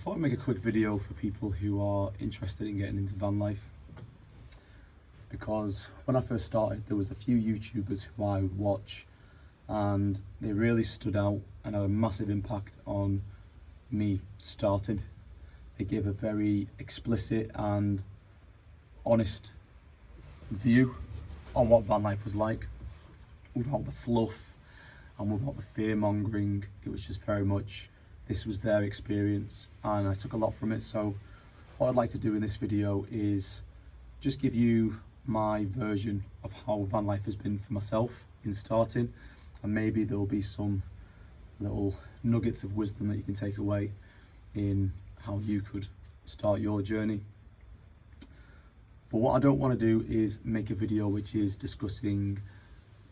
thought I'd make a quick video for people who are interested in getting into van life, because when I first started there was a few YouTubers who I would watch and they really stood out and had a massive impact on me starting. They gave a very explicit and honest view on what van life was like, without the fluff and without the fear mongering. It was just very much, this was their experience and I took a lot from it. So what I'd like to do in this video is just give you my version of how van life has been for myself in starting, and maybe there'll be some little nuggets of wisdom that you can take away in how you could start your journey. But what I don't want to do is make a video which is discussing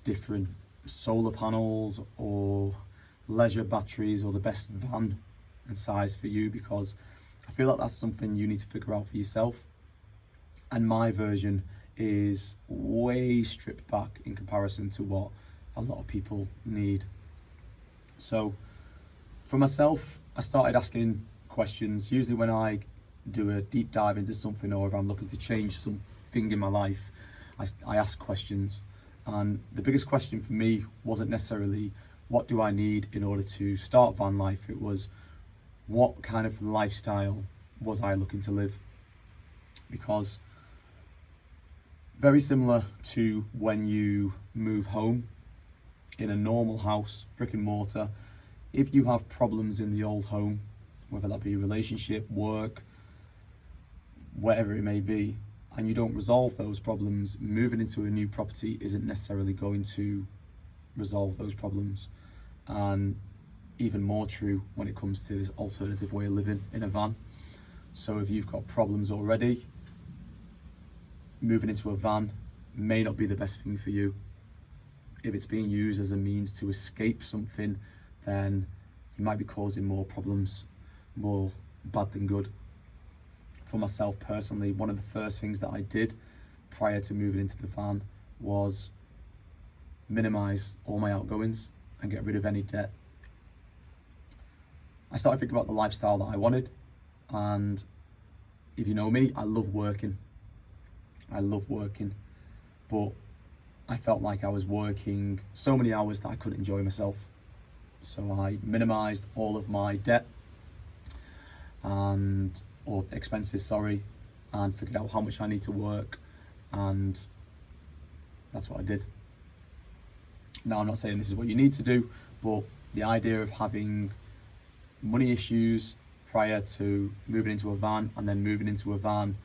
different solar panels or leisure batteries or the best van and size for you, because I feel like that's something you need to figure out for yourself. And my version is way stripped back in comparison to what a lot of people need. So for myself, I started asking questions. Usually when I do a deep dive into something, or if I'm looking to change something in my life, I ask questions. And the biggest question for me wasn't necessarily what do I need in order to start van life. It was, what kind of lifestyle was I looking to live? Because very similar to when you move home in a normal house, brick and mortar, if you have problems in the old home, whether that be relationship, work, whatever it may be, and you don't resolve those problems, moving into a new property isn't necessarily going to resolve those problems. And even more true when it comes to this alternative way of living in a van. So if you've got problems already, moving into a van may not be the best thing for you. If it's being used as a means to escape something, then you might be causing more problems, more bad than good. For myself personally, one of the first things that I did prior to moving into the van was minimize all my outgoings and get rid of any debt. I started thinking about the lifestyle that I wanted, and if you know me, I love working. But I felt like I was working so many hours that I couldn't enjoy myself. So I minimized all of my debt or expenses, and figured out how much I need to work, and that's what I did. Now, I'm not saying this is what you need to do, but the idea of having money issues prior to moving into a van and then moving into a van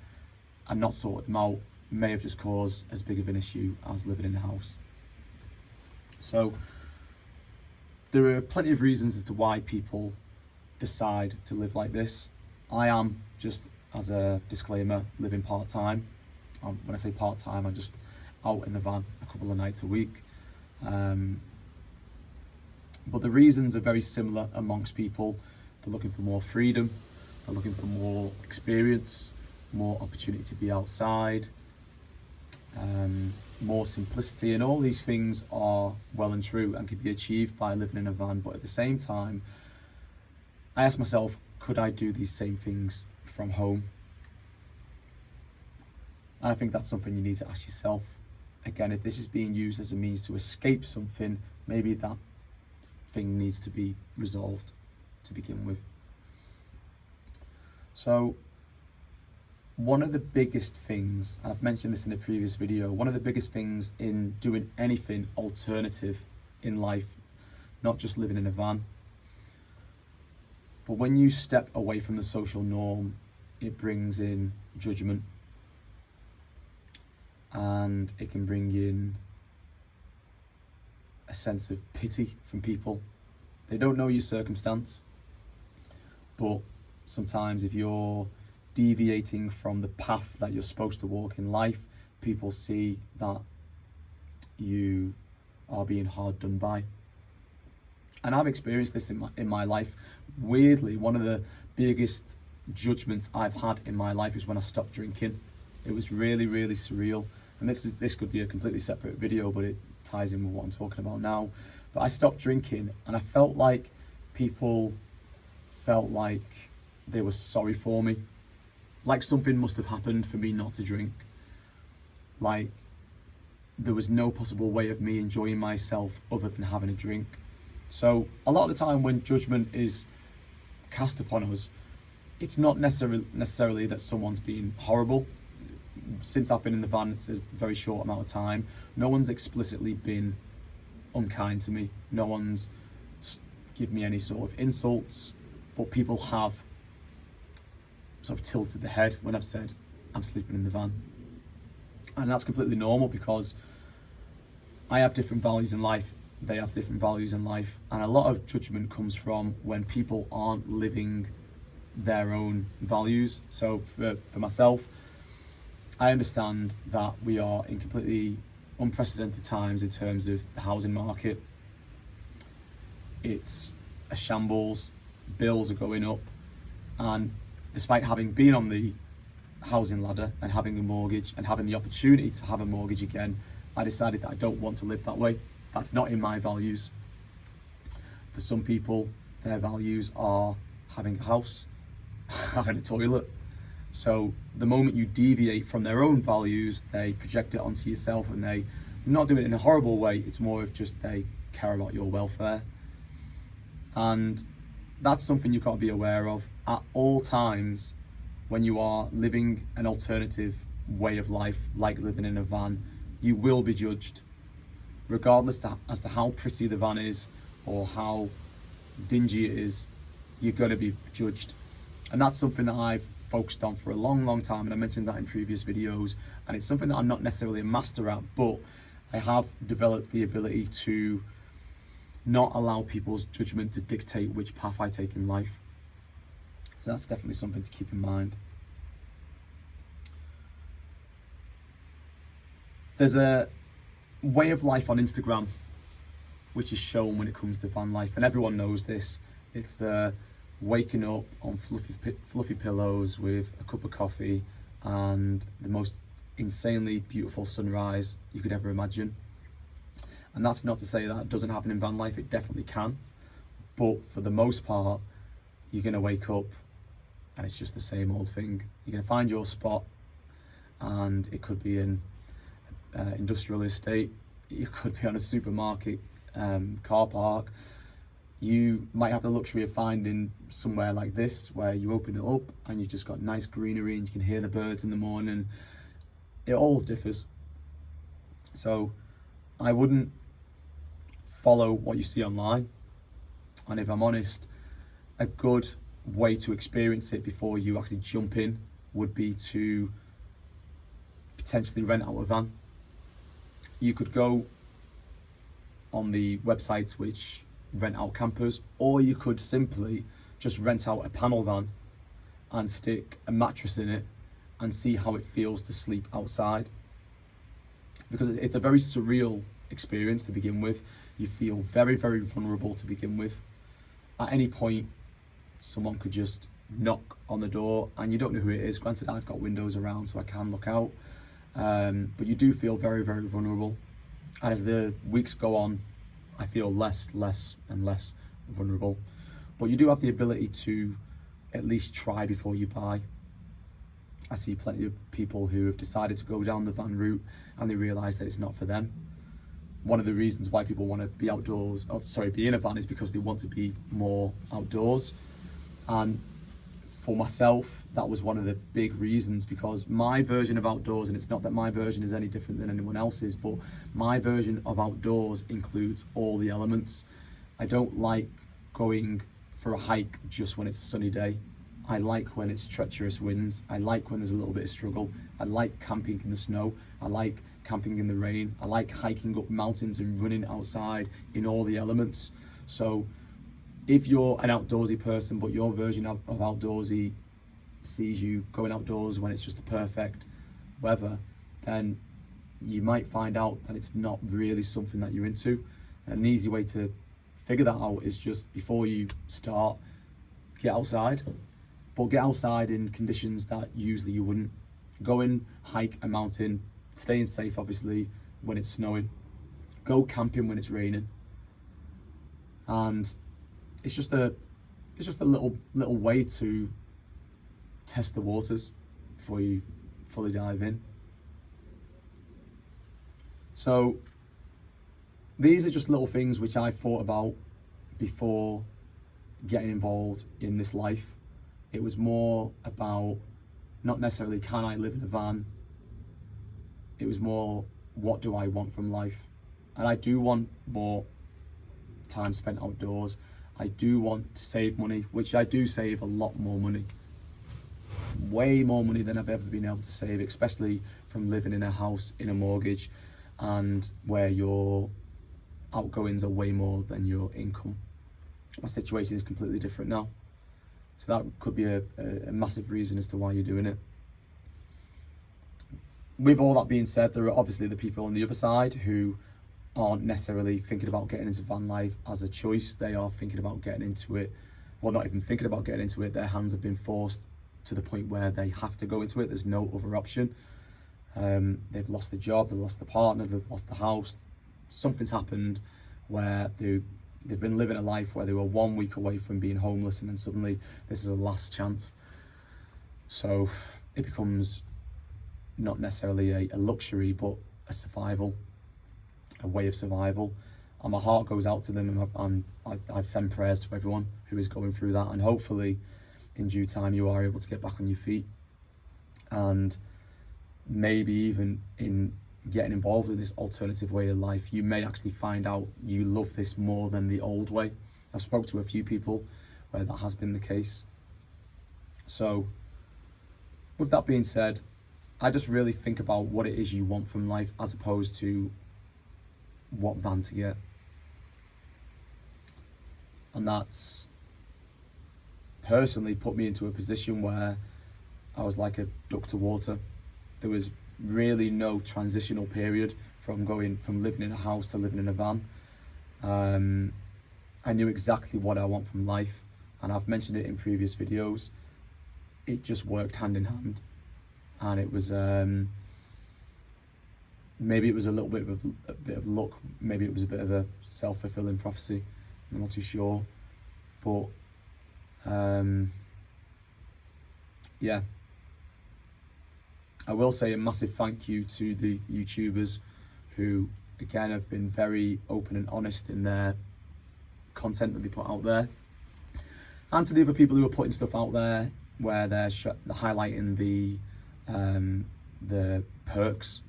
and not sorting them out may have just caused as big of an issue as living in a house. So there are plenty of reasons as to why people decide to live like this. I am, just as a disclaimer, living part-time. When I say part-time, I'm just out in the van a couple of nights a week. But the reasons are very similar amongst people. They're looking for more freedom, they're looking for more experience, more opportunity to be outside, more simplicity, and all these things are well and true and can be achieved by living in a van. But at the same time, I asked myself, could I do these same things from home? And I think that's something you need to ask yourself. Again, if this is being used as a means to escape something, maybe that thing needs to be resolved to begin with. So one of the biggest things, and I've mentioned this in a previous video, one of the biggest things in doing anything alternative in life, not just living in a van, but when you step away from the social norm, it brings in judgment, and it can bring in a sense of pity from people. They don't know your circumstance, but sometimes if you're deviating from the path that you're supposed to walk in life, people see that you are being hard done by. And I've experienced this in my life. Weirdly, one of the biggest judgments I've had in my life is when I stopped drinking. It was really, really surreal. And this could be a completely separate video, but it ties in with what I'm talking about now. But I stopped drinking, and I felt like people felt like they were sorry for me. Like something must have happened for me not to drink. Like there was no possible way of me enjoying myself other than having a drink. So a lot of the time when judgment is cast upon us, it's not necessarily that someone's been horrible. Since I've been in the van, it's a very short amount of time. No one's explicitly been unkind to me. No one's given me any sort of insults, but people have sort of tilted the head when I've said I'm sleeping in the van. And that's completely normal because I have different values in life. They have different values in life. And a lot of judgment comes from when people aren't living their own values. So for myself, I understand that we are in completely unprecedented times in terms of the housing market. It's a shambles, bills are going up, and despite having been on the housing ladder and having a mortgage and having the opportunity to have a mortgage again, I decided that I don't want to live that way. That's not in my values. For some people, their values are having a house, having a toilet. So the moment you deviate from their own values, they project it onto yourself, and they're not doing it in a horrible way. It's more of just they care about your welfare. And that's something you've got to be aware of at all times when you are living an alternative way of life, like living in a van. You will be judged, regardless as to how pretty the van is or how dingy it is. You're going to be judged. And that's something that I've focused on for a long time, and I mentioned that in previous videos, and it's something that I'm not necessarily a master at, but I have developed the ability to not allow people's judgment to dictate which path I take in life. So that's definitely something to keep in mind. There's a way of life on Instagram which is shown when it comes to van life, and everyone knows this. It's the waking up on fluffy pillows with a cup of coffee and the most insanely beautiful sunrise you could ever imagine. And that's not to say that it doesn't happen in van life, it definitely can. But for the most part, you're going to wake up and it's just the same old thing. You're going to find your spot, and it could be in industrial estate, it could be on a supermarket car park. You might have the luxury of finding somewhere like this where you open it up and you've just got nice greenery and you can hear the birds in the morning. It all differs. So I wouldn't follow what you see online. And if I'm honest, a good way to experience it before you actually jump in would be to potentially rent out a van. You could go on the websites which rent out campers, or you could simply just rent out a panel van and stick a mattress in it and see how it feels to sleep outside, because it's a very surreal experience to begin with. You feel very vulnerable to begin with. At any point someone could just knock on the door and you don't know who it is. Granted, I've got windows around so I can look out, but you do feel very vulnerable. And as the weeks go on, I feel less and less vulnerable. But you do have the ability to at least try before you buy. I see plenty of people who have decided to go down the van route and they realise that it's not for them. One of the reasons why people want to be be in a van is because they want to be more outdoors. And for myself, that was one of the big reasons, because my version of outdoors, and it's not that my version is any different than anyone else's, but my version of outdoors includes all the elements. I don't like going for a hike just when it's a sunny day. I like when it's treacherous winds. I like when there's a little bit of struggle. I like camping in the snow. I like camping in the rain. I like hiking up mountains and running outside in all the elements. So if you're an outdoorsy person, but your version of outdoorsy sees you going outdoors when it's just the perfect weather, then you might find out that it's not really something that you're into. And an easy way to figure that out is just before you start, get outside, but get outside in conditions that usually you wouldn't. Go and hike a mountain, staying safe obviously when it's snowing. Go camping when it's raining. And it's just a little way to test the waters before you fully dive in. So these are just little things which I thought about before getting involved in this life. It was more about not necessarily can I live in a van. It was more, what do I want from life? And I do want more time spent outdoors. I do want to save money, which I do save a lot more money. Way more money than I've ever been able to save, especially from living in a house in a mortgage and where your outgoings are way more than your income. My situation is completely different now. So that could be a massive reason as to why you're doing it. With all that being said, there are obviously the people on the other side who aren't necessarily thinking about getting into van life as a choice. They are thinking about getting into it, well, not even thinking about getting into it. Their hands have been forced to the point where they have to go into it. There's no other option. They've lost the job, they've lost the partner, they've lost the house. Something's happened where they've been living a life where they were 1 week away from being homeless, and then suddenly this is a last chance. So it becomes not necessarily a luxury, but a survival, a way of survival. And my heart goes out to them, and I send prayers to everyone who is going through that, and hopefully in due time you are able to get back on your feet, and maybe even in getting involved in this alternative way of life, you may actually find out you love this more than the old way. I've spoke to a few people where that has been the case. So with that being said, I just really think about what it is you want from life as opposed to what van to get. And that's personally put me into a position where I was like a duck to water. There was really no transitional period from going from living in a house to living in a van. I knew exactly what I want from life, and I've mentioned it in previous videos. It just worked hand in hand, and it was maybe it was a little bit of luck, maybe it was a bit of a self-fulfilling prophecy. I'm not too sure, but yeah. I will say a massive thank you to the YouTubers who, again, have been very open and honest in their content that they put out there. And to the other people who are putting stuff out there where they're highlighting the perks,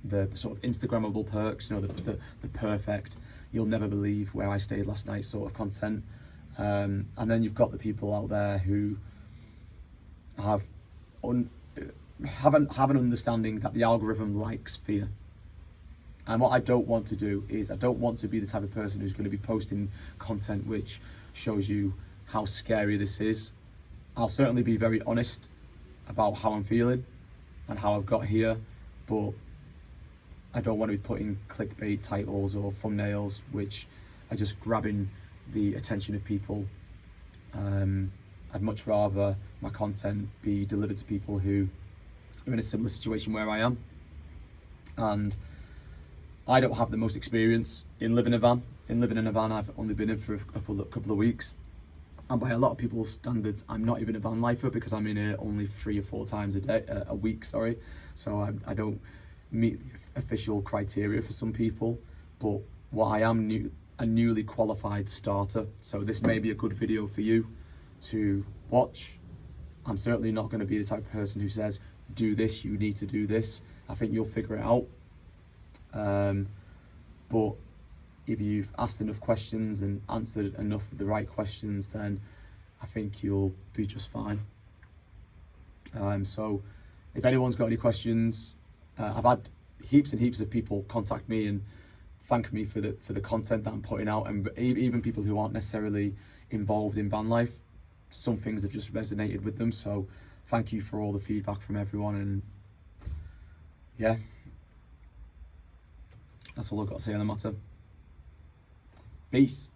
the sort of Instagrammable perks, you know, the perfect, you'll never believe where I stayed last night sort of content. And then you've got the people out there who have an understanding that the algorithm likes fear. And what I don't want to do is I don't want to be the type of person who's going to be posting content which shows you how scary this is. I'll certainly be very honest about how I'm feeling and how I've got here, but I don't want to be putting clickbait titles or thumbnails which are just grabbing the attention of people. I'd much rather my content be delivered to people who are in a similar situation where I am. And I don't have the most experience in living in a van. I've only been in for a couple of weeks. And by a lot of people's standards, I'm not even a van lifer because I'm in it only 3 or 4 times a week. So I don't meet the official criteria for some people. But what I am a newly qualified starter. So this may be a good video for you to watch. I'm certainly not going to be the type of person who says, do this, you need to do this. I think you'll figure it out. But if you've asked enough questions and answered enough of the right questions, then I think you'll be just fine. So if anyone's got any questions, I've had heaps and heaps of people contact me and thank me for the content that I'm putting out, and even people who aren't necessarily involved in van life, some things have just resonated with them. So thank you for all the feedback from everyone, and yeah, that's all I've got to say on the matter. Peace.